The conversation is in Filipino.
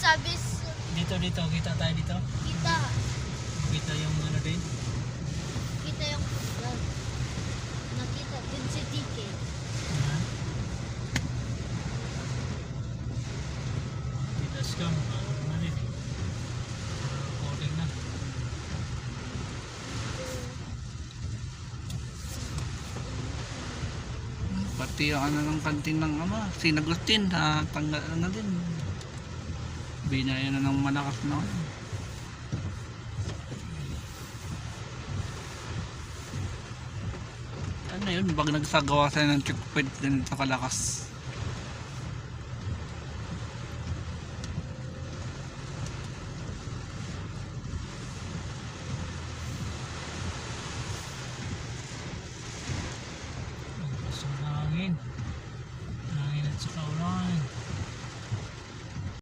sabi Dito, kita tayo dito. kita. Kita yung ano din. Kita yung yan. Nakita din si TK. Ayan. Kita scam. Ano din. Recording na. Pati yung ano ng kantin ng ama, St. Agustin, tanggal na din. Binayo na ng malakas na. Ano yun, bag nagsagawa sila ng checkpoint din sa Kalakas.